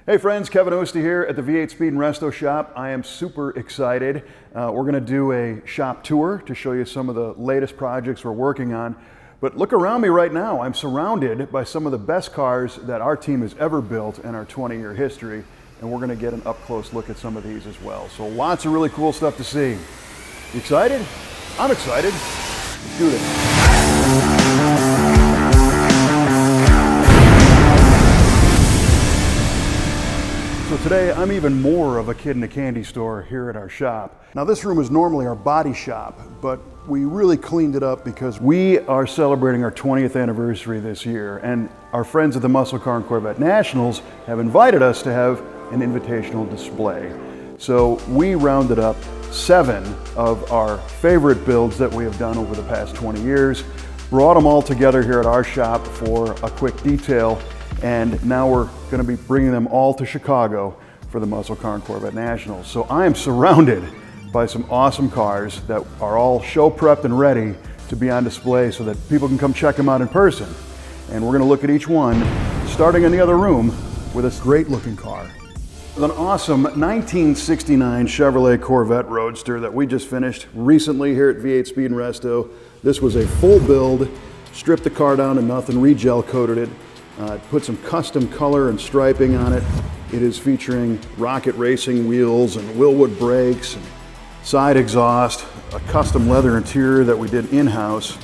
Hey friends, Kevin Oster here at the V8 Speed and Resto shop. I am super excited. We're going to do a shop tour to show you some of the latest projects we're working on. But look around me right now. I'm surrounded by some of the best cars that our team has ever built in our 20-year history. And we're going to get an up-close look at some of these as well. So lots of really cool stuff to see. You excited? I'm excited. Let's do this. So today, I'm even more of a kid in a candy store here at our shop. Now this room is normally our body shop, but we really cleaned it up because we are celebrating our 20th anniversary this year, and our friends at the Muscle Car and Corvette Nationals have invited us to have an invitational display. So we rounded up 7 of our favorite builds that we have done over the past 20 years, brought them all together here at our shop for a quick detail, and now we're going to be bringing them all to Chicago for the Muscle Car and Corvette Nationals. So I am surrounded by some awesome cars that are all show prepped and ready to be on display so that people can come check them out in person. And we're going to look at each one, starting in the other room with this great looking car. An awesome 1969 Chevrolet Corvette Roadster that we just finished recently here at V8 Speed and Resto. This was a full build, stripped the car down to nothing, re-gel coated it. Put some custom color and striping on it. It is featuring rocket racing wheels and Willwood brakes, and side exhaust, a custom leather interior that we did in-house.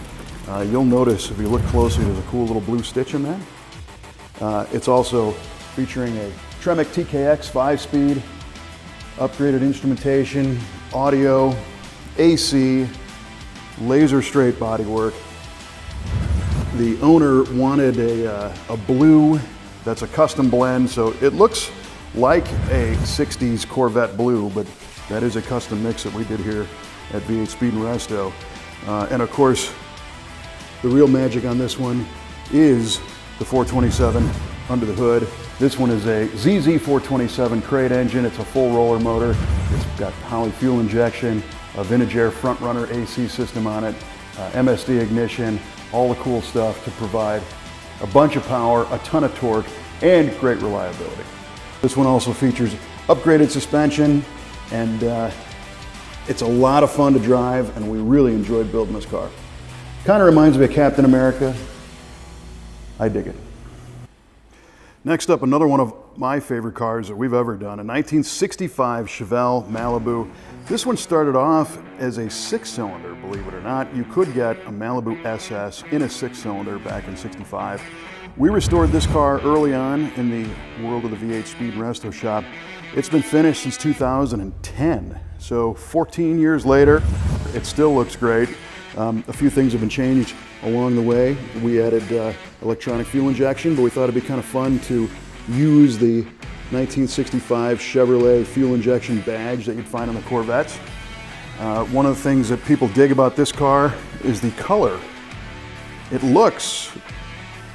You'll notice if you look closely, there's a cool little blue stitch in that. It's also featuring a Tremec TKX 5-speed, upgraded instrumentation, audio, AC, laser straight bodywork. The owner wanted a blue that's a custom blend, so it looks like a 60s Corvette blue, but that is a custom mix that we did here at V8 Speed and Resto. And of course, the real magic on this one is the 427 under the hood. This one is a ZZ427 crate engine. It's a full roller motor. It's got Holley fuel injection, a vintage air front runner AC system on it, MSD ignition, all the cool stuff to provide a bunch of power, a ton of torque, and great reliability. This one also features upgraded suspension, and it's a lot of fun to drive, and we really enjoyed building this car. Kind of reminds me of Captain America. I dig it. Next up, another one of my favorite cars that we've ever done, a 1965 Chevelle Malibu. This one started off as a 6-cylinder, believe it or not. You could get a Malibu SS in a 6-cylinder back in '65. We restored this car early on in the world of the V8 Speed and Resto shop. It's been finished since 2010, so 14 years later, it still looks great. A few things have been changed along the way. We added electronic fuel injection, but we thought it'd be kind of fun to use the 1965 Chevrolet fuel injection badge that you'd find on the Corvettes. One of the things that people dig about this car is the color. It looks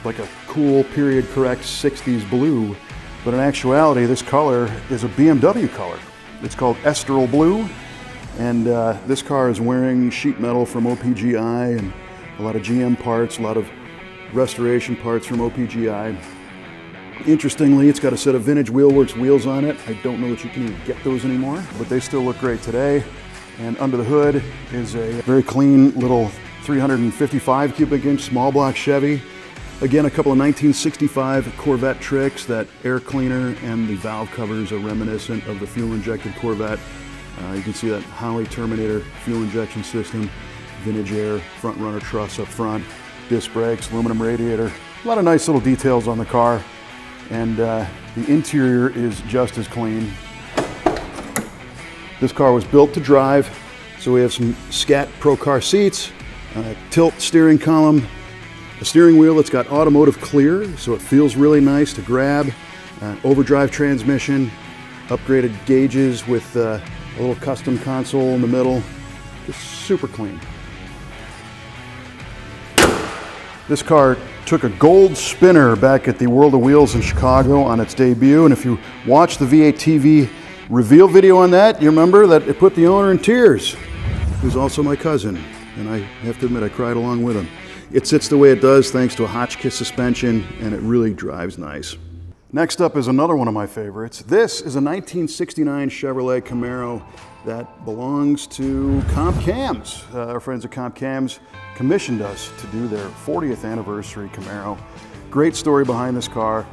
like a cool period correct 60s blue, but in actuality this color is a BMW color. It's called Estoril Blue, and this car is wearing sheet metal from OPGI and a lot of GM parts, a lot of restoration parts from OPGI. Interestingly, it's got a set of vintage Wheelworks wheels on it. I don't know that you can even get those anymore, but they still look great today. And under the hood is a very clean little 355 cubic inch small block Chevy. Again, a couple of 1965 Corvette tricks. That air cleaner and the valve covers are reminiscent of the fuel injected Corvette. You can see that Holley Terminator fuel injection system, vintage air, front runner truss up front, disc brakes, aluminum radiator. A lot of nice little details on the car. And the interior is just as clean. This car was built to drive, so we have some SCAT Pro Car seats, tilt steering column, a steering wheel that's got automotive clear, so it feels really nice to grab, overdrive transmission, upgraded gauges with a little custom console in the middle, just super clean. This car took a gold spinner back at the World of Wheels in Chicago on its debut, and if you watch the V8 TV reveal video on that, you remember that it put the owner in tears, who's also my cousin, and I have to admit I cried along with him. It sits the way it does thanks to a Hotchkiss suspension, and it really drives nice. Next up is another one of my favorites. This is a 1969 Chevrolet Camaro that belongs to Comp Cams. Our friends at Comp Cams commissioned us to do their 40th anniversary Camaro. Great story behind this car.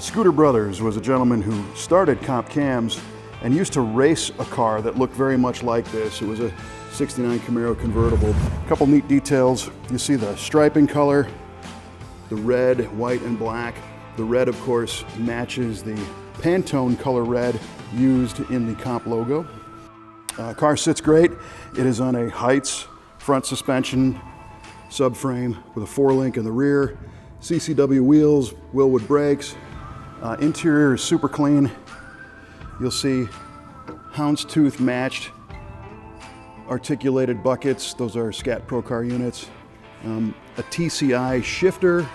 Scooter Brothers was a gentleman who started Comp Cams and used to race a car that looked very much like this. It was a 69 Camaro convertible. A couple neat details. You see the striping color, the red, white, and black. The red, of course, matches the Pantone color red used in the Comp logo. Car sits great. It is on a Heights front suspension subframe with a 4-link in the rear, CCW wheels, Willwood brakes. Interior is super clean. You'll see houndstooth matched articulated buckets. Those are Scat Pro Car units. A TCI shifter,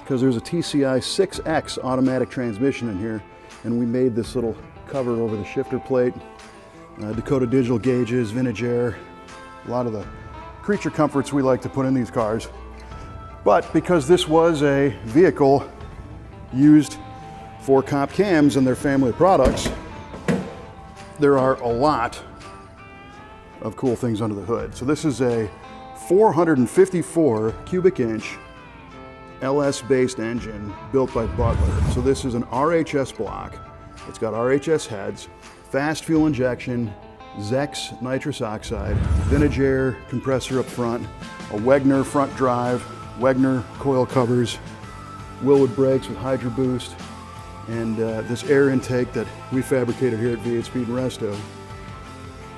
because there's a TCI 6X automatic transmission in here, and we made this little cover over the shifter plate. Dakota digital gauges, vintage air, a lot of the creature comforts we like to put in these cars. But because this was a vehicle used for Comp Cams and their family of products, there are a lot of cool things under the hood. So this is a 454 cubic inch LS-based engine built by Butler. So this is an RHS block. It's got RHS heads, fast fuel injection, Zex nitrous oxide, vintage air compressor up front, a Wagner front drive, Wagner coil covers, Willwood brakes with Hydro Boost, and this air intake that we fabricated here at V8 Speed and Resto.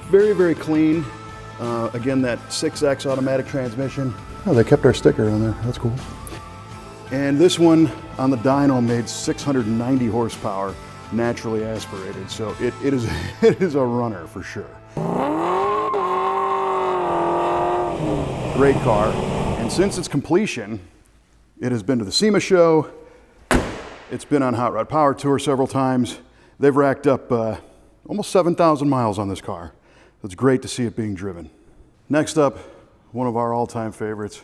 Very, very clean. Again, that 6X automatic transmission. Oh, they kept our sticker on there. That's cool. And this one on the dyno made 690 horsepower, naturally aspirated. So it is a runner for sure. Great car. And since its completion, it has been to the SEMA show. It's been on Hot Rod Power Tour several times. They've racked up almost 7,000 miles on this car. It's great to see it being driven. Next up, one of our all-time favorites.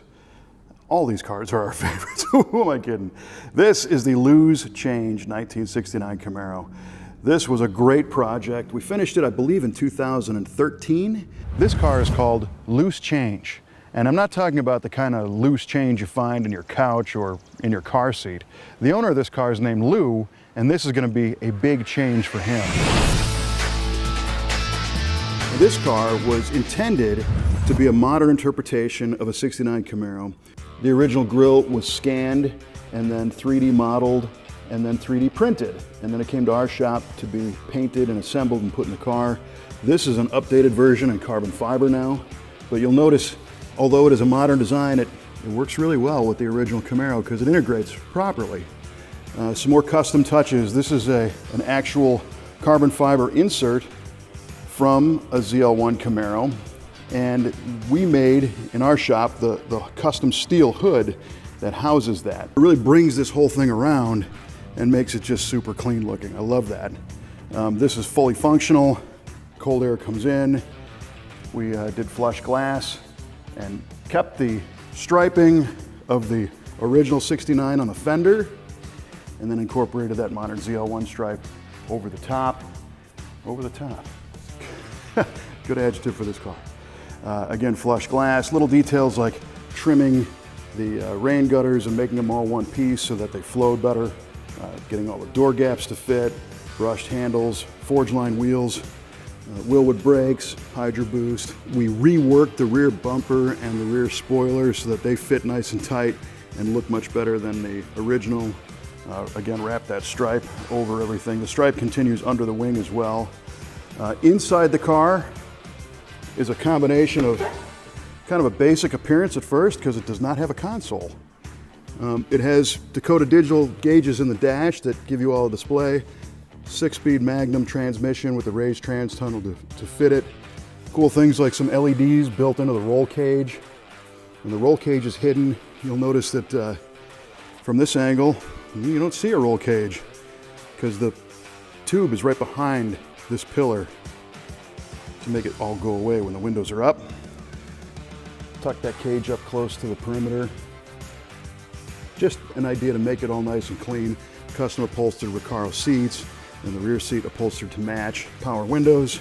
All these cars are our favorites. Who am I kidding? This is the Loose Change 1969 Camaro. This was a great project. We finished it, I believe, in 2013. This car is called Loose Change. And I'm not talking about the kind of loose change you find in your couch or in your car seat. The owner of this car is named Lou, and this is going to be a big change for him. This car was intended to be a modern interpretation of a 69 Camaro. The original grille was scanned and then 3D modeled and then 3D printed. And then it came to our shop to be painted and assembled and put in the car. This is an updated version in carbon fiber now, but you'll notice, although it is a modern design, it works really well with the original Camaro because it integrates properly. Some more custom touches. This is an actual carbon fiber insert from a ZL1 Camaro. And we made, in our shop, the custom steel hood that houses that. It really brings this whole thing around and makes it just super clean looking. I love that. This is fully functional. Cold air comes in. We did flush glass and kept the striping of the original 69 on the fender and then incorporated that modern ZL1 stripe over the top. Over the top. Good adjective for this car. Again, flush glass, little details like trimming the rain gutters and making them all one piece so that they flowed better, getting all the door gaps to fit, brushed handles, forge line wheels, Willwood brakes, Hydro Boost. We reworked the rear bumper and the rear spoiler so that they fit nice and tight and look much better than the original. Again, wrap that stripe over everything. The stripe continues under the wing as well. Inside the car is a combination of kind of a basic appearance at first because it does not have a console. It has Dakota digital gauges in the dash that give you all the display, 6-speed Magnum transmission with a raised trans tunnel to fit it. Cool things like some LEDs built into the roll cage. When the roll cage is hidden, you'll notice that from this angle, you don't see a roll cage because the tube is right behind this pillar to make it all go away when the windows are up. Tuck that cage up close to the perimeter. Just an idea to make it all nice and clean. custom upholstered Recaro seats, and the rear seat upholstered to match. Power windows,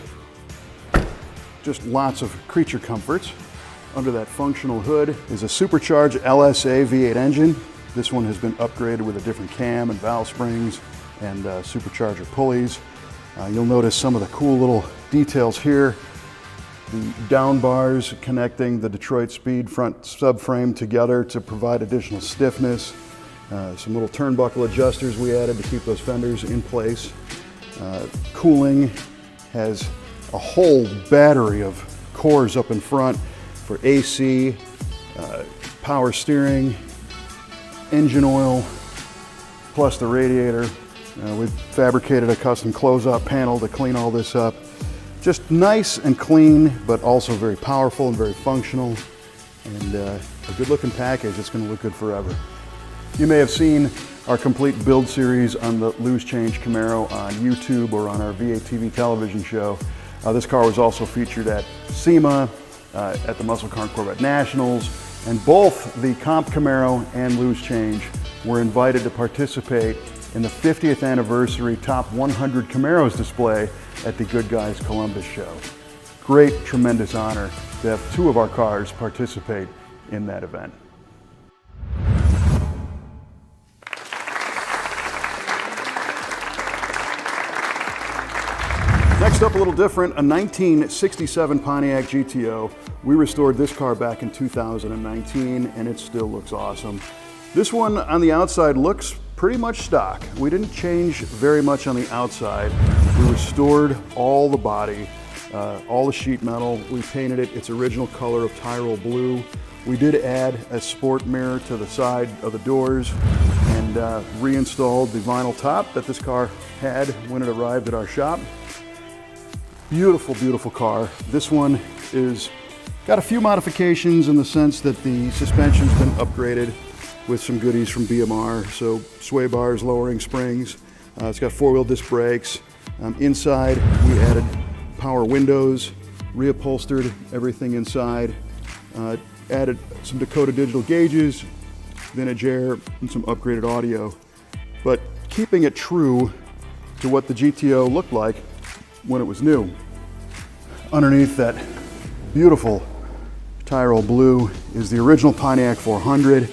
just lots of creature comforts. Under that functional hood is a supercharged LSA V8 engine. This one has been upgraded with a different cam and valve springs and supercharger pulleys. You'll notice some of the cool little details here. The down bars connecting the Detroit Speed front subframe together to provide additional stiffness. Some little turnbuckle adjusters we added to keep those fenders in place. Cooling has a whole battery of cores up in front for AC, power steering, engine oil, plus the radiator. We've fabricated a custom close-out panel to clean all this up. Just nice and clean, but also very powerful and very functional. And a good-looking package. It's going to look good forever. You may have seen our complete build series on the Loose Change Camaro on YouTube or on our V8 TV television show. This car was also featured at SEMA, at the Muscle Car and Corvette Nationals, and both the Comp Camaro and Loose Change were invited to participate in the 50th anniversary Top 100 Camaros display at the Good Guys Columbus show. Great, tremendous honor to have two of our cars participate in that event. Next up, a little different, a 1967 Pontiac GTO. We restored this car back in 2019 and it still looks awesome. This one on the outside looks pretty much stock. We didn't change very much on the outside. We restored all the body, all the sheet metal. We painted it its original color of Tyrol blue. We did add a sport mirror to the side of the doors and reinstalled the vinyl top that this car had when it arrived at our shop. Beautiful, beautiful car. This one is got a few modifications in the sense that the suspension's been upgraded with some goodies from BMR. So sway bars, lowering springs. It's got four-wheel disc brakes. Inside, we added power windows, reupholstered everything inside, added some Dakota digital gauges, vintage air, and some upgraded audio. But keeping it true to what the GTO looked like when it was new. Underneath that beautiful Tyrol blue is the original Pontiac 400.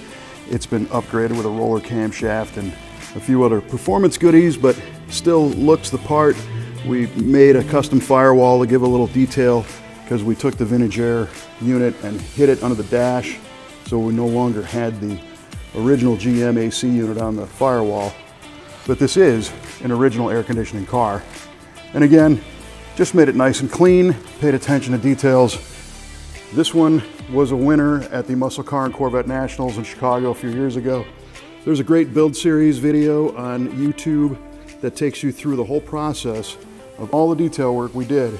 It's been upgraded with a roller camshaft and a few other performance goodies, but still looks the part. We made a custom firewall to give a little detail because we took the vintage air unit and hid it under the dash, so we no longer had the original GM AC unit on the firewall. But this is an original air conditioning car. And again, just made it nice and clean, paid attention to details. This one was a winner at the Muscle Car and Corvette Nationals in Chicago a few years ago. There's a great build series video on YouTube that takes you through the whole process of all the detail work we did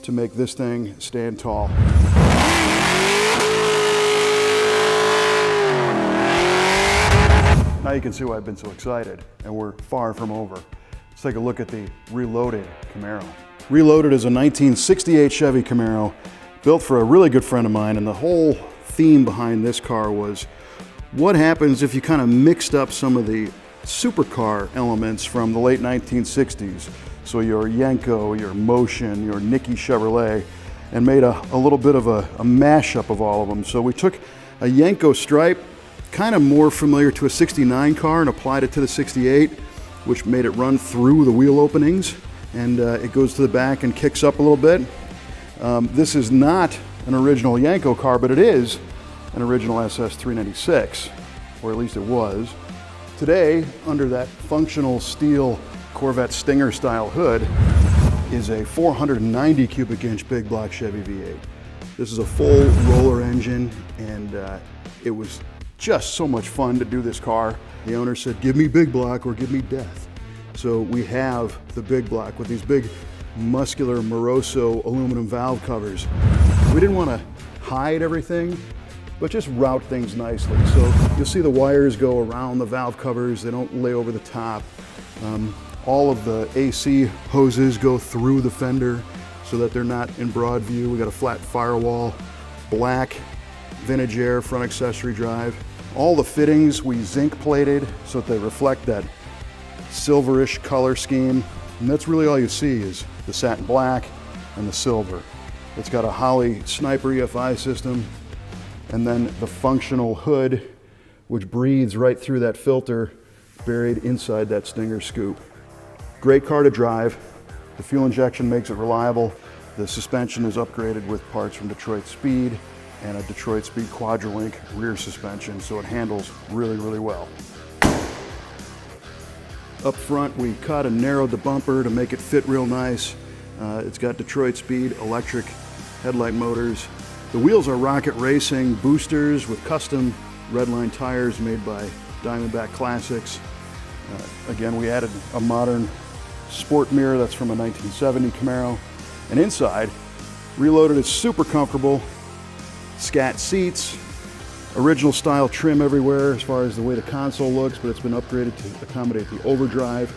to make this thing stand tall. Now you can see why I've been so excited, and we're far from over. Let's take a look at the Reloaded Camaro. Reloaded is a 1968 Chevy Camaro built for a really good friend of mine, and the whole theme behind this car was what happens if you kind of mixed up some of the supercar elements from the late 1960s. So your Yenko, your Motion, your Nicky Chevrolet, and made a little bit of a mashup of all of them. So we took a Yenko stripe, kind of more familiar to a 69 car, and applied it to the 68, which made it run through the wheel openings, and it goes to the back and kicks up a little bit. This is not an original Yenko car, but it is an original SS 396, or at least it was. Today, under that functional steel Corvette Stinger style hood, is a 490 cubic inch big block Chevy V8. This is a full roller engine, and it was just so much fun to do this car. The owner said, give me big block or give me death. So we have the big block with these big muscular Moroso aluminum valve covers. We didn't want to hide everything, but just route things nicely. So you'll see the wires go around the valve covers. They don't lay over the top. All of the AC hoses go through the fender so that they're not in broad view. We got a flat firewall, black vintage air front accessory drive. All the fittings we zinc plated so that they reflect that silverish color scheme. And that's really all you see is the satin black and the silver. It's got a Holley Sniper EFI system, and then the functional hood, which breathes right through that filter buried inside that Stinger scoop. Great car to drive. The fuel injection makes it reliable. The suspension is upgraded with parts from Detroit Speed and a Detroit Speed Quadrolink rear suspension, so it handles really, really well. Up front, we cut and narrowed the bumper to make it fit real nice. It's got Detroit Speed electric headlight motors. The wheels are Rocket Racing boosters with custom redline tires made by Diamondback Classics. Again, we added a modern sport mirror that's from a 1970 Camaro. And inside, Reloaded is super comfortable. Scat seats, original style trim everywhere as far as the way the console looks, but it's been upgraded to accommodate the overdrive.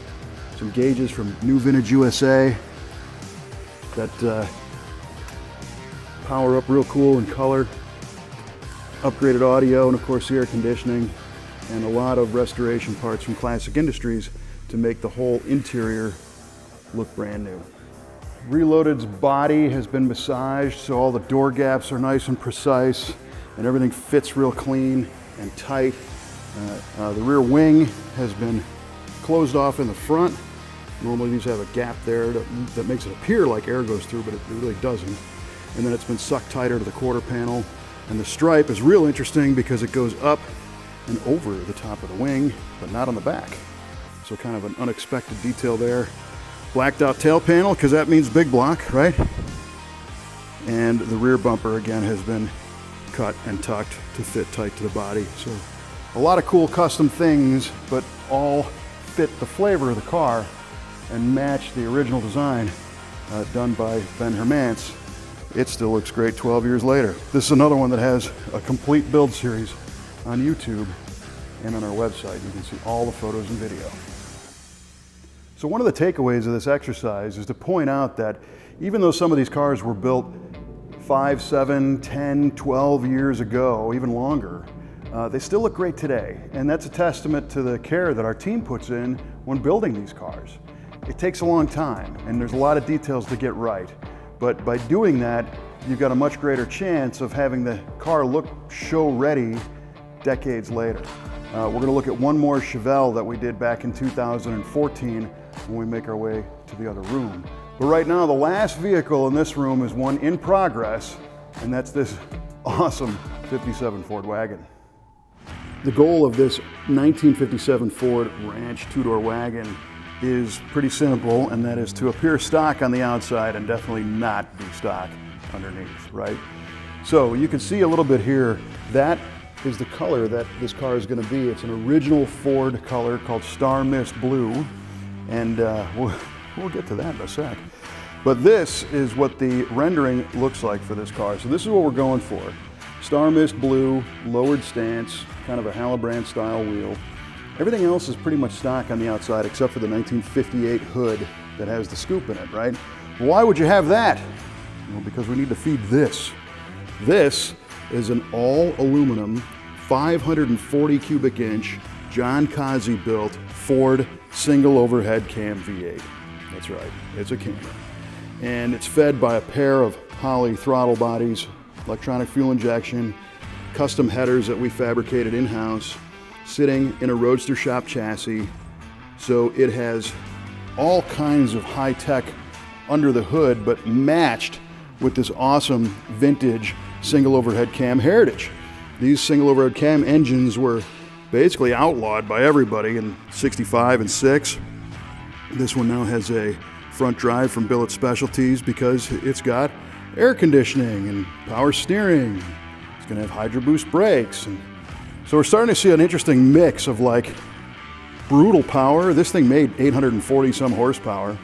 Some gauges from New Vintage USA that power up real cool in color. Upgraded audio, and of course the air conditioning, and a lot of restoration parts from Classic Industries to make the whole interior look brand new. Reloaded's body has been massaged, so all the door gaps are nice and precise, and everything fits real clean and tight. The rear wing has been closed off in the front. Normally these have a gap there that makes it appear like air goes through, but it really doesn't. And then it's been sucked tighter to the quarter panel. And the stripe is real interesting because it goes up and over the top of the wing, but not on the back. So kind of an unexpected detail there. Blacked out tail panel, because that means big block, right? And the rear bumper, again, has been cut and tucked to fit tight to the body. So a lot of cool custom things, but all fit the flavor of the car and match the original design done by Ben Hermance. It still looks great 12 years later. This is another one that has a complete build series on YouTube and on our website. You can see all the photos and video. So one of the takeaways of this exercise is to point out that even though some of these cars were built 5, 7, 10, 12 years ago, even longer, they still look great today. And that's a testament to the care that our team puts in when building these cars. It takes a long time, and there's a lot of details to get right. But by doing that, you've got a much greater chance of having the car look show ready decades later. We're going to look at one more Chevelle that we did back in 2014 when we make our way to the other room. But right now, the last vehicle in this room is one in progress, and that's this awesome 57 Ford Wagon. The goal of this 1957 Ford Ranch two-door wagon is pretty simple, and that is to appear stock on the outside and definitely not be stock underneath, right? So you can see a little bit here, that is the color that this car is going to be. It's an original Ford color called Star Mist Blue, and we'll get to that in a sec. But this is what the rendering looks like for this car. So this is what we're going for. Star Mist Blue, lowered stance, kind of a Halibran style wheel. Everything else is pretty much stock on the outside except for the 1958 hood that has the scoop in it, right? Why would you have that? Well, because we need to feed this. This is an all aluminum 540 cubic inch John Kazi built Ford single overhead cam V8. That's right, it's a Camaro. And it's fed by a pair of Holley throttle bodies, electronic fuel injection, custom headers that we fabricated in-house, sitting in a Roadster shop chassis. So it has all kinds of high tech under the hood, but matched with this awesome vintage single overhead cam heritage. These single overhead cam engines were basically outlawed by everybody in 65 and 6. This one now has a front drive from Billet Specialties because it's got air conditioning and power steering. It's going to have Hydro Boost brakes. And so we're starting to see an interesting mix of like brutal power. This thing made 840 some horsepower,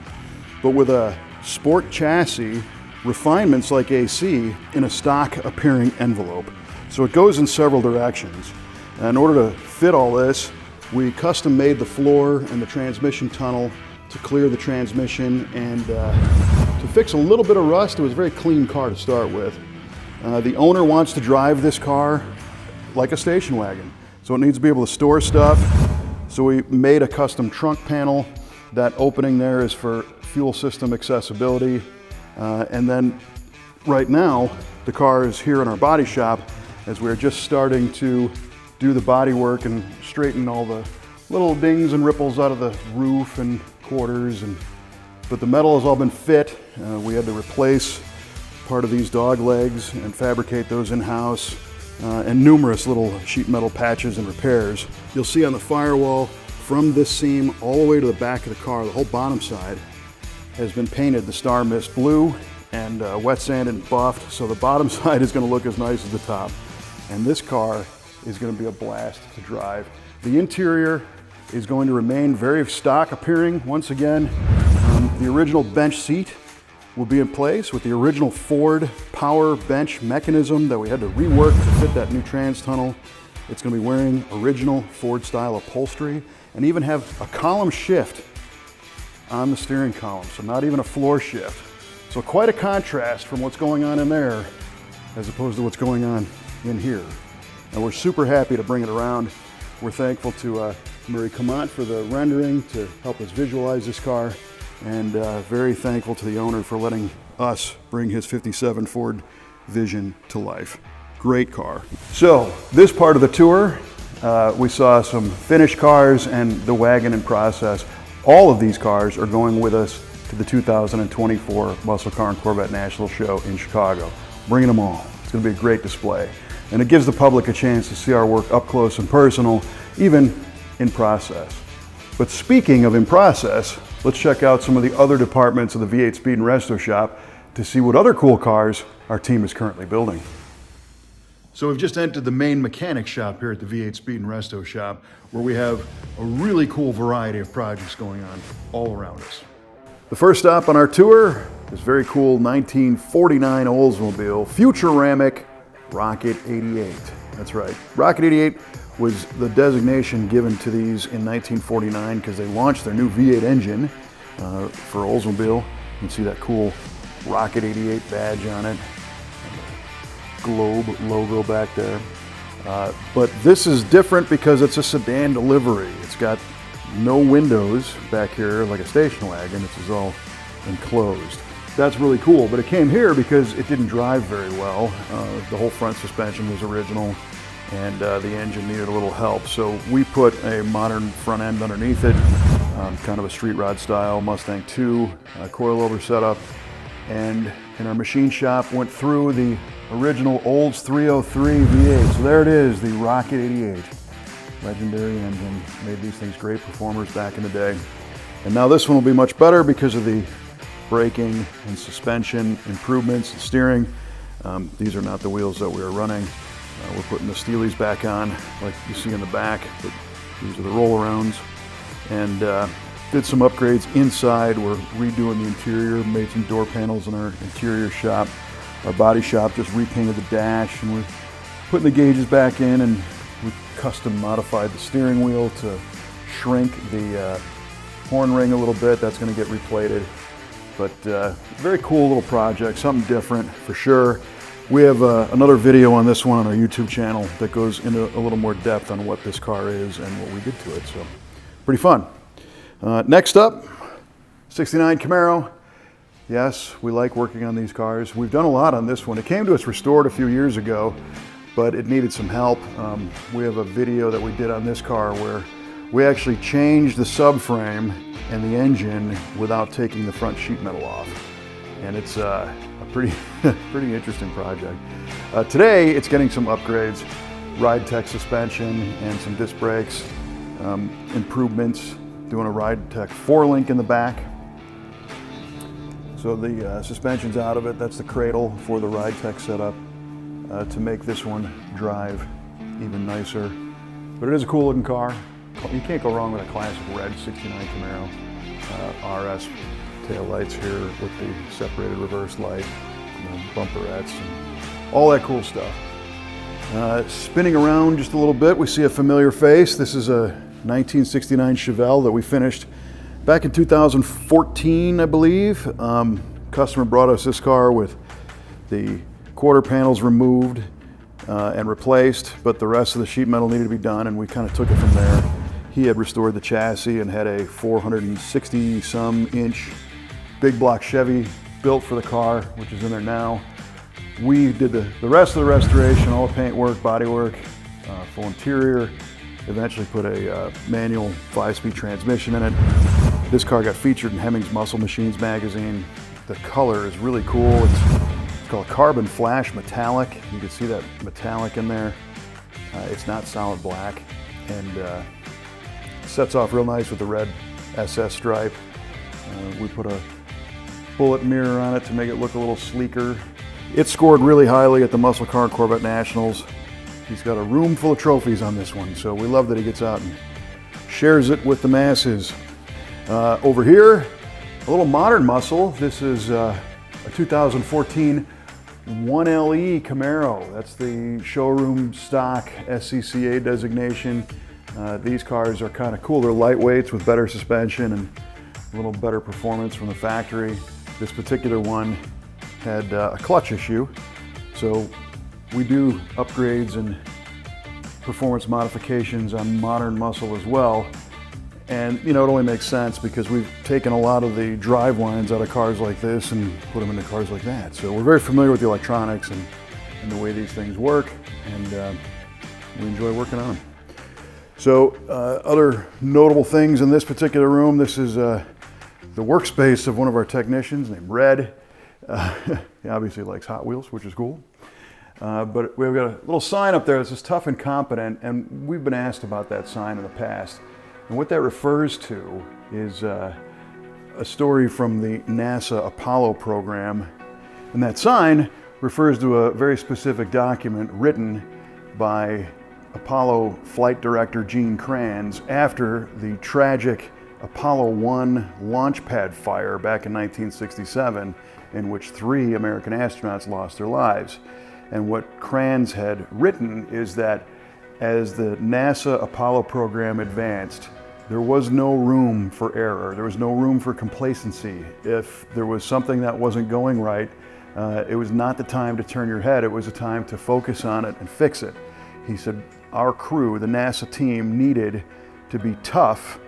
but with a sport chassis, refinements like AC in a stock appearing envelope. So it goes in several directions. And in order to fit all this, we custom made the floor and the transmission tunnel to clear the transmission and to fix a little bit of rust. It was a very clean car to start with. The owner wants to drive this car like a station wagon. So it needs to be able to store stuff, So we made a custom trunk panel. That opening there is for fuel system accessibility. And then right now, the car is here in our body shop as we're just starting to do the body work and straighten all the little dings and ripples out of the roof and quarters. But the metal has all been fit. We had to replace part of these dog legs and fabricate those in-house, and numerous little sheet metal patches and repairs. You'll see on the firewall from this seam all the way to the back of the car, the whole bottom side has been painted the Star Mist blue and wet sanded and buffed, so the bottom side is going to look as nice as the top. And this car is going to be a blast to drive. The interior is going to remain very stock appearing once again. The original bench seat will be in place with the original Ford power bench mechanism that we had to rework to fit that new trans tunnel. It's going to be wearing original Ford style upholstery and even have a column shift on the steering column, so not even a floor shift. So quite a contrast from what's going on in there as opposed to what's going on in here. And we're super happy to bring it around. We're thankful to Murray Camant for the rendering to help us visualize this car, and very thankful to the owner for letting us bring his '57 Ford vision to life. Great car. So this part of the tour, we saw some finished cars and the wagon in process. All of these cars are going with us to the 2024 Muscle Car and Corvette National Show in Chicago. Bringing them all. It's going to be a great display. And it gives the public a chance to see our work up close and personal, even in process. But speaking of in process, let's check out some of the other departments of the V8 Speed and Resto shop to see what other cool cars our team is currently building. So we've just entered the main mechanic shop here at the V8 Speed and Resto shop, where we have a really cool variety of projects going on all around us. The first stop on our tour is very cool 1949 Oldsmobile Futuramic Rocket 88. That's right, Rocket 88 was the designation given to these in 1949 because they launched their new V8 engine for Oldsmobile. You can see that cool Rocket 88 badge on it, Globe logo back there. But this is different because it's a sedan delivery. It's got no windows back here like a station wagon. This is all enclosed. That's really cool, but it came here because it didn't drive very well. The whole front suspension was original and the engine needed a little help. So we put a modern front end underneath it, kind of a street rod style Mustang 2 coilover setup. And in our machine shop went through the original Olds 303 V8. So there it is, the Rocket 88. Legendary engine, made these things great performers back in the day. And now this one will be much better because of the braking and suspension improvements and steering. These are not the wheels that we are running. We're putting the Steelies back on like you see in the back, but these are the roll-arounds. And did some upgrades inside. We're redoing the interior, made some door panels in our interior shop. Our body shop just repainted the dash, and we're putting the gauges back in, and we custom modified the steering wheel to shrink the horn ring a little bit. That's going to get replated. But very cool little project, something different for sure. We have another video on this one on our YouTube channel that goes into a little more depth on what this car is and what we did to it. So pretty fun. Next up, 69 Camaro. Yes, we like working on these cars. We've done a lot on this one. It came to us restored a few years ago, but it needed some help. We have a video that we did on this car where we actually changed the subframe and the engine without taking the front sheet metal off. And it's a pretty interesting project. Today, it's getting some upgrades, Ride Tech suspension and some disc brakes, improvements, doing a Ride Tech 4-link in the back. So the suspension's out of it. That's the cradle for the Ride Tech setup to make this one drive even nicer. But it is a cool looking car. You can't go wrong with a classic red 69 Camaro. RS tail lights here with the separated reverse light, bumperettes, and all that cool stuff. Spinning around just a little bit, we see a familiar face. This is a 1969 Chevelle that we finished back in 2014, I believe. Customer brought us this car with the quarter panels removed and replaced, but the rest of the sheet metal needed to be done, and we kind of took it from there. He had restored the chassis and had a 460 some inch big block Chevy built for the car, which is in there now. We did the rest of the restoration, all the paint work, body work, full interior. Eventually put a manual 5-speed transmission in it. This car got featured in Hemmings Muscle Machines magazine. The color is really cool. It's called Carbon Flash Metallic. You can see that metallic in there. It's not solid black, and sets off real nice with the red SS stripe. We put a bullet mirror on it to make it look a little sleeker. It scored really highly at the Muscle Car Corvette Nationals. He's got a room full of trophies on this one, so we love that he gets out and shares it with the masses. Over here, a little modern muscle. This is a 2014 1LE Camaro. That's the showroom stock SCCA designation. These cars are kind of cool. They're lightweights with better suspension and a little better performance from the factory. This particular one had a clutch issue, so we do upgrades and performance modifications on modern muscle as well. And you know, it only makes sense because we've taken a lot of the drive lines out of cars like this and put them into cars like that. So we're very familiar with the electronics and the way these things work, and we enjoy working on them. So other notable things in this particular room, this is the workspace of one of our technicians named Red. He obviously likes Hot Wheels, which is cool. But we've got a little sign up there that says tough and competent, and we've been asked about that sign in the past. And what that refers to is a story from the NASA Apollo program. And that sign refers to a very specific document written by Apollo flight director Gene Kranz after the tragic Apollo 1 launch pad fire back in 1967, in which 3 American astronauts lost their lives. And what Kranz had written is that as the NASA Apollo program advanced, there was no room for error. There was no room for complacency. If there was something that wasn't going right, it was not the time to turn your head. It was a time to focus on it and fix it. He said, our crew, the NASA team, needed to be tough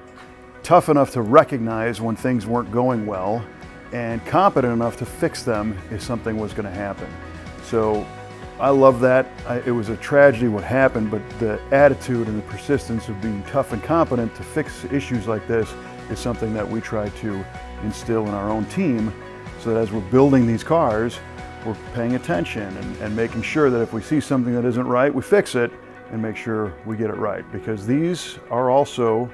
enough to recognize when things weren't going well, and competent enough to fix them if something was going to happen. So I love that. It was a tragedy what happened, but the attitude and the persistence of being tough and competent to fix issues like this is something that we try to instill in our own team, so that as we're building these cars, we're paying attention and making sure that if we see something that isn't right, we fix it and make sure we get it right. Because these are also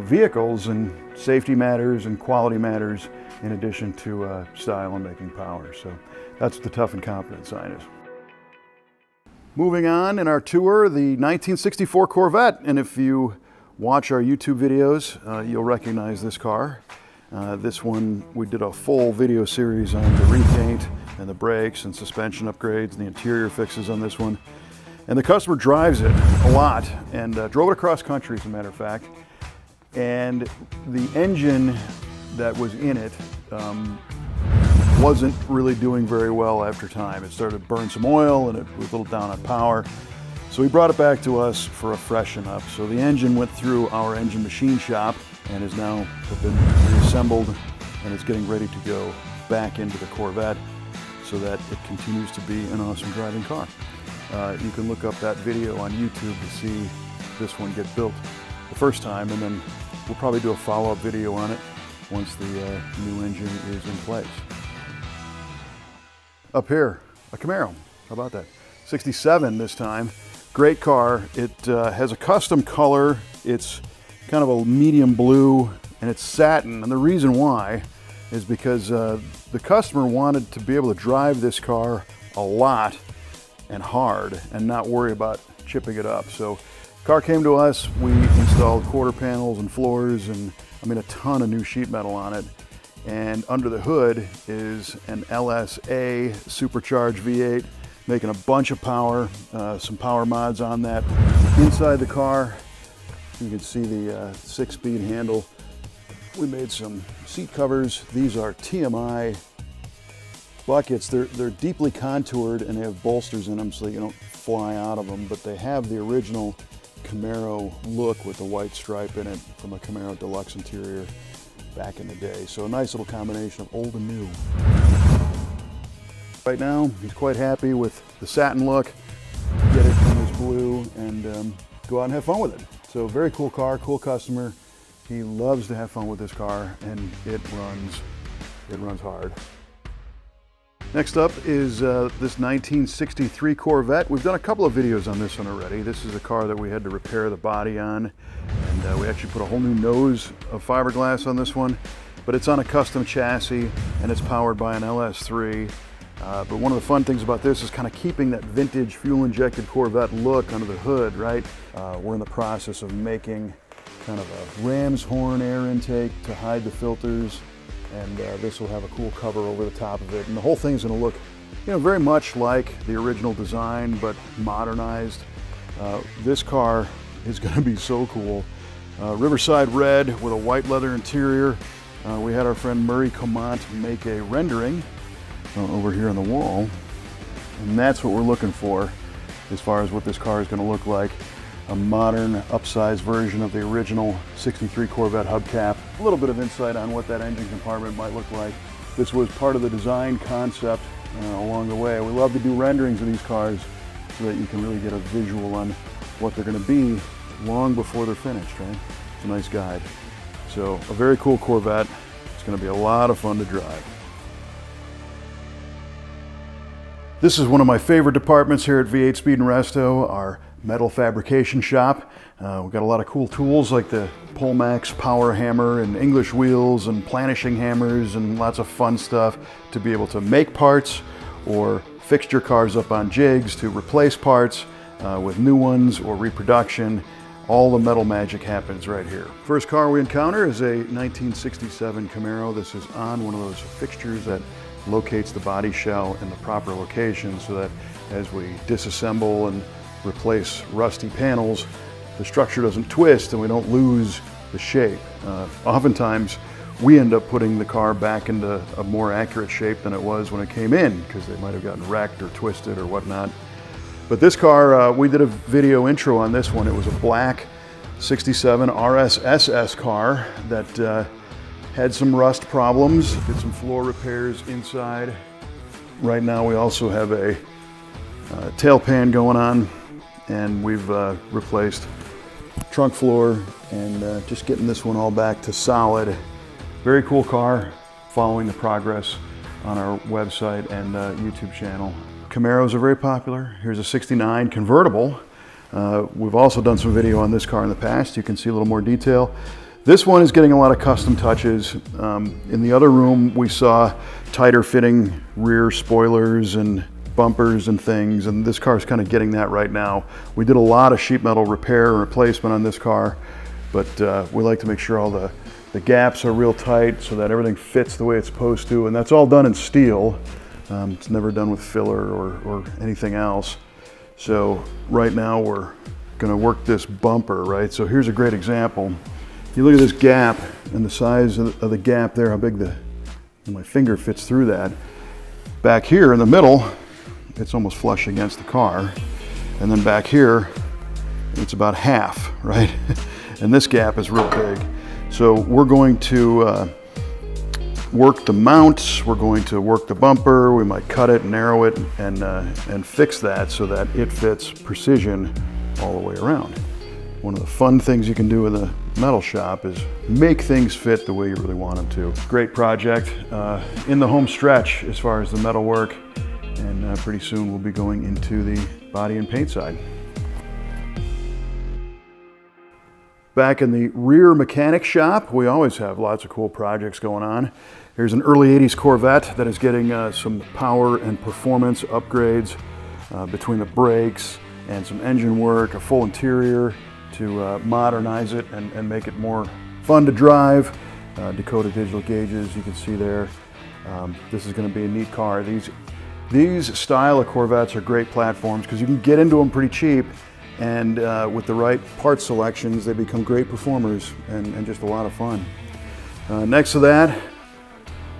vehicles, and safety matters and quality matters in addition to style and making power. So that's what the tough and competent sign is. Moving on in our tour, the 1964 Corvette. And if you watch our YouTube videos, you'll recognize this car. This one, we did a full video series on the repaint and the brakes and suspension upgrades and the interior fixes on this one. And the customer drives it a lot and drove it across country, as a matter of fact. And the engine that was in it wasn't really doing very well after time. It started to burn some oil and it was a little down on power. So he brought it back to us for a freshen up. So the engine went through our engine machine shop and has now been reassembled, and it's getting ready to go back into the Corvette so that it continues to be an awesome driving car. You can look up that video on YouTube to see this one get built the first time, and then we'll probably do a follow-up video on it once the new engine is in place. Up here, a Camaro. How about that? 67 this time. Great car. It has a custom color. It's kind of a medium blue, and it's satin. And the reason why is because the customer wanted to be able to drive this car a lot and hard and not worry about chipping it up. So car came to us, we installed quarter panels and floors and a ton of new sheet metal on it. And under the hood is an LSA supercharged V8, making a bunch of power, some power mods on that. Inside the car, you can see the 6-speed handle. We made some seat covers. These are TMI buckets. They're deeply contoured and they have bolsters in them so that you don't fly out of them, but they have the original Camaro look with the white stripe in it from a Camaro Deluxe interior back in the day. So a nice little combination of old and new. Right now, he's quite happy with the satin look. Get it from his blue and go out and have fun with it. So very cool car, cool customer. He loves to have fun with this car, and it runs hard. Next up is this 1963 Corvette. We've done a couple of videos on this one already. This is a car that we had to repair the body on, and we actually put a whole new nose of fiberglass on this one, but it's on a custom chassis and it's powered by an LS3. But one of the fun things about this is kind of keeping that vintage fuel-injected Corvette look under the hood, right? We're in the process of making kind of a ram's horn air intake to hide the filters, and this will have a cool cover over the top of it. And the whole thing's gonna look, you know, very much like the original design, but modernized. This car is gonna be so cool. Riverside red with a white leather interior. We had our friend Murray Comont make a rendering over here on the wall, and that's what we're looking for as far as what this car is going to look like. A modern upsized version of the original 63 Corvette hubcap. A little bit of insight on what that engine compartment might look like. This was part of the design concept along the way. We love to do renderings of these cars so that you can really get a visual on what they're going to be long before they're finished, right? It's a nice guide. So a very cool Corvette. It's going to be a lot of fun to drive. This is one of my favorite departments here at V8 Speed and Resto, our metal fabrication shop. We've got a lot of cool tools like the Polmax power hammer and English wheels and planishing hammers and lots of fun stuff to be able to make parts or fix your cars up on jigs to replace parts with new ones or reproduction. All the metal magic happens right here. First car we encounter is a 1967 Camaro. This is on one of those fixtures that locates the body shell in the proper location so that as we disassemble and replace rusty panels, the structure doesn't twist and we don't lose the shape. Oftentimes we end up putting the car back into a more accurate shape than it was when it came in because they might have gotten wrecked or twisted or whatnot. But this car, we did a video intro on this one. It was a black 67 RS SS car that had some rust problems, did some floor repairs inside. Right now we also have a tail pan going on, and we've replaced trunk floor and just getting this one all back to solid. Very cool car, following the progress on our website and YouTube channel. Camaros are very popular. Here's a 69 convertible. We've also done some video on this car in the past. You can see a little more detail. This one is getting a lot of custom touches. In the other room, we saw tighter fitting rear spoilers and bumpers and things, and this car is kind of getting that right now. We did a lot of sheet metal repair and replacement on this car, but we like to make sure all the gaps are real tight so that everything fits the way it's supposed to, and that's all done in steel. It's never done with filler or anything else. So right now we're gonna work this bumper, right? So here's a great example. You look at this gap and the size of the gap there, how big my finger fits through that. Back here in the middle, it's almost flush against the car. And then back here, it's about half, right? And this gap is real big. So we're going to work the mounts, we're going to work the bumper, we might cut it, narrow it, and fix that so that it fits precision all the way around. One of the fun things you can do in the metal shop is make things fit the way you really want them to. Great project, in the home stretch as far as the metal work, and pretty soon we'll be going into the body and paint side. Back in the rear mechanic shop, we always have lots of cool projects going on. Here's an early 80s Corvette that is getting some power and performance upgrades between the brakes and some engine work, a full interior to modernize it and make it more fun to drive. Dakota digital gauges, you can see there. This is going to be a neat car. These style of Corvettes are great platforms because you can get into them pretty cheap, and with the right part selections, they become great performers and just a lot of fun. Next to that,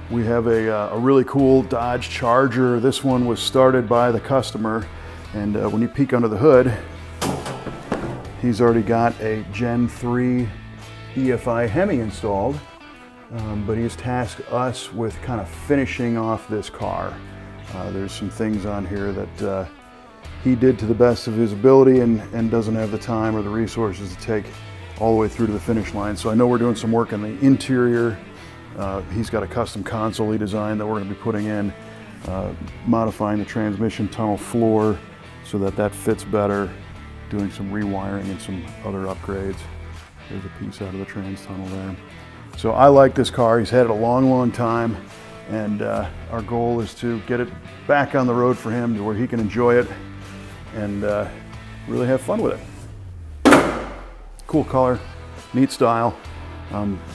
we have a really cool Dodge Charger. This one was started by the customer, and when you peek under the hood, He's already got a Gen 3 EFI Hemi installed, but he's tasked us with kind of finishing off this car. There's some things on here that he did to the best of his ability and doesn't have the time or the resources to take all the way through to the finish line. So I know we're doing some work on the interior. He's got a custom console he designed that we're going to be putting in, modifying the transmission tunnel floor so that that fits better, doing some rewiring and some other upgrades. There's a piece out of the trans tunnel there. So I like this car. He's had it a long, long time, and our goal is to get it back on the road for him to where he can enjoy it and really have fun with it. Cool color, neat style.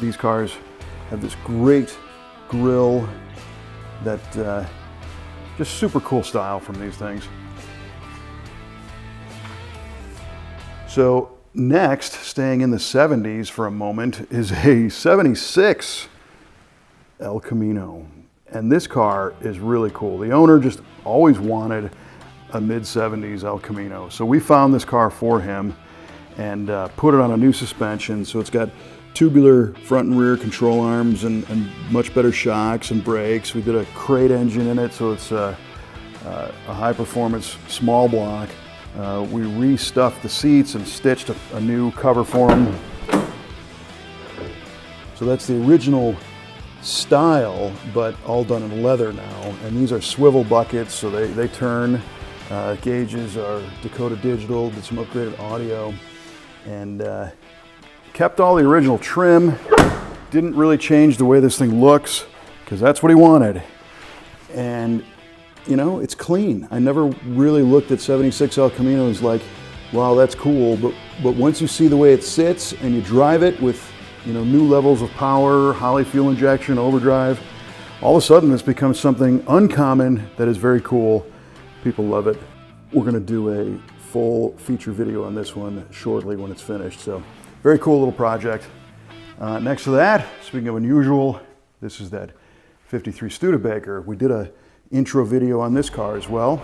These cars have this great grille that just super cool style from these things. So next, staying in the 70s for a moment, is a 76 El Camino. And this car is really cool. The owner just always wanted a mid-70s El Camino. So we found this car for him and put it on a new suspension. So it's got tubular front and rear control arms and much better shocks and brakes. We did a crate engine in it, so it's a high-performance small block. We restuffed the seats and stitched a new cover for them. So that's the original style, but all done in leather now. And these are swivel buckets, so they turn. Gauges are Dakota Digital, did some upgraded audio, and kept all the original trim. Didn't really change the way this thing looks, because that's what he wanted. And you know, it's clean. I never really looked at 76 El Caminos like, wow, that's cool. But once you see the way it sits and you drive it with, you know, new levels of power, Holley fuel injection, overdrive, all of a sudden this becomes something uncommon that is very cool. People love it. We're gonna do a full feature video on this one shortly when it's finished. So very cool little project. Next to that, speaking of unusual, this is that 53 Studebaker. We did a intro video on this car as well,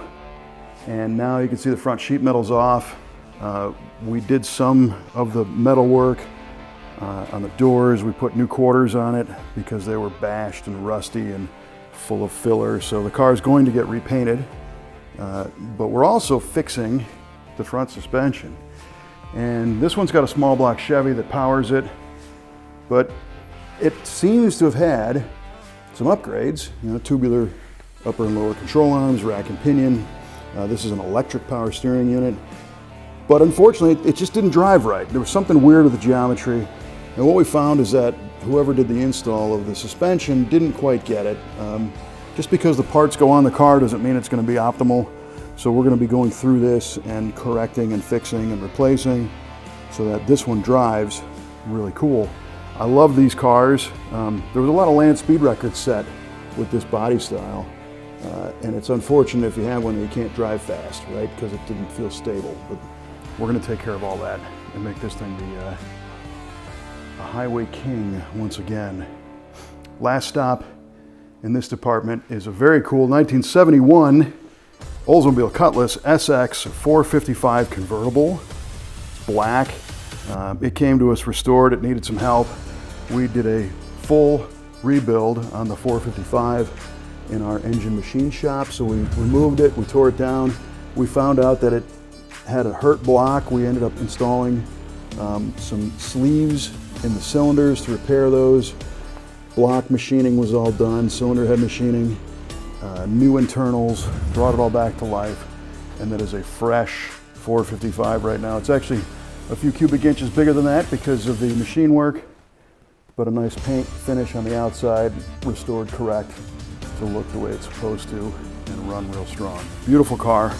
and now you can see the front sheet metal's off. We did some of the metal work on the doors. We put new quarters on it because they were bashed and rusty and full of filler, so the car is going to get repainted, but we're also fixing the front suspension. And this one's got a small block Chevy that powers it, but it seems to have had some upgrades, you know, tubular upper and lower control arms, rack and pinion. This is an electric power steering unit. But unfortunately, it just didn't drive right. There was something weird with the geometry. And what we found is that whoever did the install of the suspension didn't quite get it. Just because the parts go on the car doesn't mean it's going to be optimal. So we're going to be going through this and correcting and fixing and replacing so that this one drives really cool. I love these cars. There was a lot of land speed records set with this body style. And it's unfortunate if you have one that you can't drive fast, right? Because it didn't feel stable. But we're going to take care of all that and make this thing be a highway king once again. Last stop in this department is a very cool 1971 Oldsmobile Cutlass SX 455 convertible. It's black. It came to us restored. It needed some help. We did a full rebuild on the 455 in our engine machine shop. So we removed it, we tore it down. We found out that it had a hurt block. We ended up installing some sleeves in the cylinders to repair those. Block machining was all done, cylinder head machining, new internals, brought it all back to life. And that is a fresh 455 right now. It's actually a few cubic inches bigger than that because of the machine work, but a nice paint finish on the outside, restored correct to look the way it's supposed to and run real strong. Beautiful car.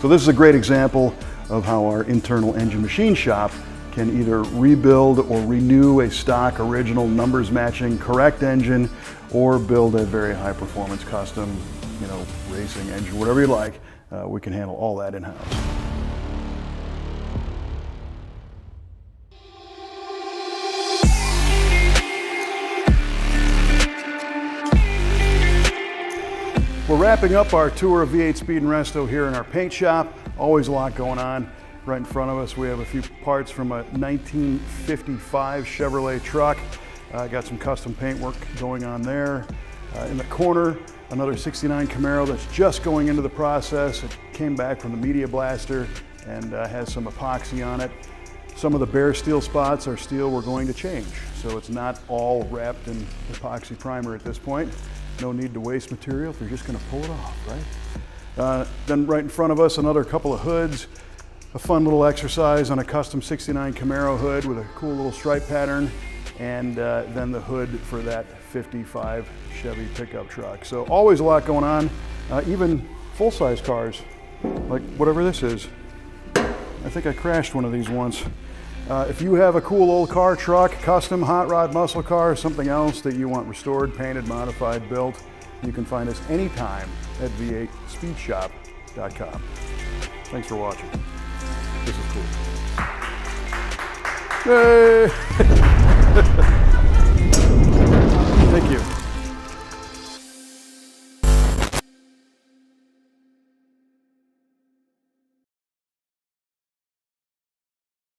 So this is a great example of how our internal engine machine shop can either rebuild or renew a stock original numbers matching correct engine or build a very high performance custom, you know, racing engine, whatever you like. We can handle all that in-house. We're wrapping up our tour of V8 Speed and Resto here in our paint shop. Always a lot going on. Right in front of us, we have a few parts from a 1955 Chevrolet truck. Got some custom paint work going on there. In the corner, another 69 Camaro that's just going into the process. It came back from the media blaster and has some epoxy on it. Some of the bare steel spots are steel we're going to change, so it's not all wrapped in epoxy primer at this point. No need to waste material if you're just going to pull it off, right? Then right in front of us, another couple of hoods. A fun little exercise on a custom 69 Camaro hood with a cool little stripe pattern, and then the hood for that 55 Chevy pickup truck. So always a lot going on, even full-size cars, like whatever this is. I think I crashed one of these once. If you have a cool old car, truck, custom, hot rod, muscle car, something else that you want restored, painted, modified, built, you can find us anytime at v8speedshop.com. Thanks for watching. This is cool. Hey! Thank you.